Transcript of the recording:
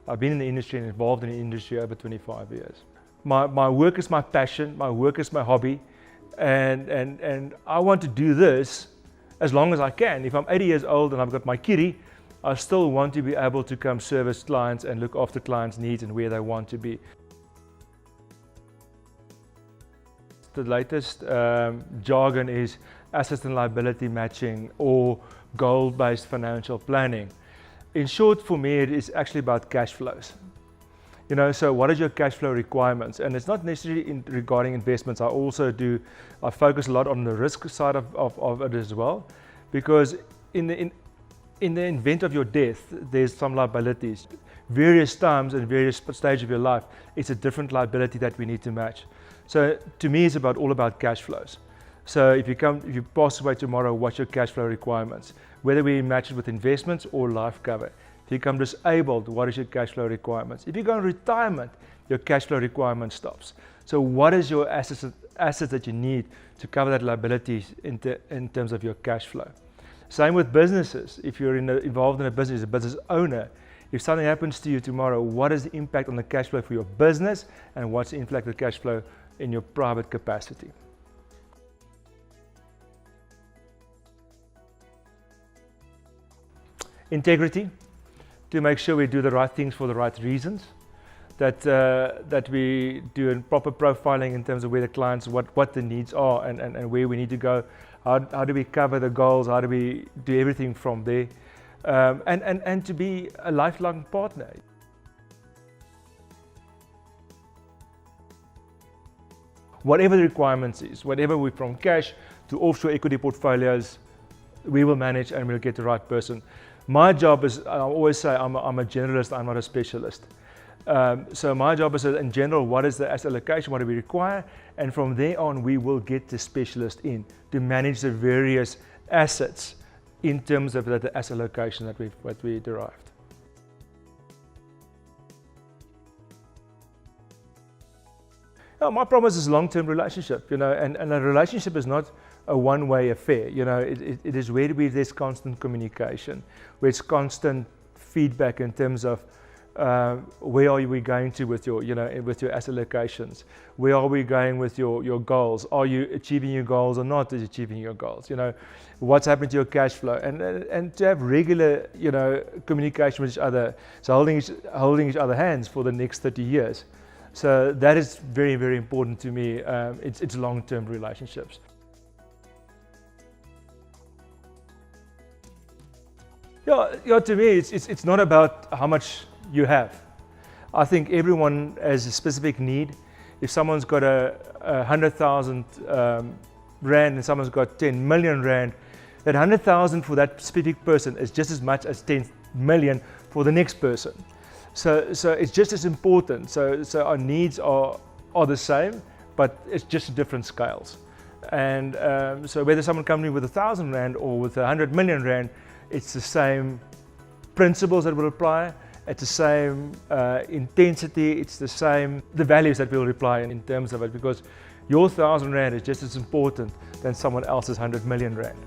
I've been in the industry and involved in the industry over 25 years. My work is my passion, my work is my hobby, and I want to do this as long as I can. If I'm 80 years old and I've got my kitty, I still want to be able to come service clients and look after clients' needs and where they want to be. The latest jargon is asset and liability matching or goal-based financial planning. In short, for me, it is actually about cash flows. So what is your cash flow requirements? And it's not necessarily regarding investments. I focus a lot on the risk side of it as well, because in the event of your death, there's some liabilities. Various times and various stages of your life, it's a different liability that we need to match. So to me, it's all about cash flows. So if you pass away tomorrow, what's your cash flow requirements? Whether we match it with investments or life cover. If you become disabled, what is your cash flow requirements? If you go in retirement, your cash flow requirement stops. So what is your assets that you need to cover that liabilities in terms of your cash flow? Same with businesses. If you're involved in a business owner, if something happens to you tomorrow, what is the impact on the cash flow for your business, and what's the impact of the cash flow in your private capacity? Integrity, to make sure we do the right things for the right reasons, that we do a proper profiling in terms of where the clients, what the needs are and where we need to go, how do we cover the goals, how do we do everything from there, and to be a lifelong partner. Whatever the requirements is, whatever we from cash to offshore equity portfolios, we will manage and we'll get the right person. My job is, I always say, I'm a generalist, I'm not a specialist. So my job is, in general, what is the asset allocation, what do we require? And from there on, we will get the specialist in to manage the various assets in terms of the asset allocation that we derived. My promise is a long-term relationship, and a relationship is not a one-way affair. It is where there's constant communication, where it's constant feedback in terms of where are we going to with your asset allocations? Where are we going with your goals? Are you achieving your goals or not achieving your goals? What's happening to your cash flow? And to have regular, communication with each other, so holding each other's hands for the next 30 years. So that is very, very important to me. It's long-term relationships. To me, it's not about how much you have. I think everyone has a specific need. If someone's got a 100,000 rand and someone's got 10 million rand, that 100,000 for that specific person is just as much as 10 million for the next person. So it's just as important. So our needs are the same, but it's just different scales. And so whether someone comes in with 1,000 rand or with 100 million rand, it's the same principles that will apply. It's the same intensity. It's the same the values that will apply in terms of it, because your 1,000 rand is just as important than someone else's 100 million rand.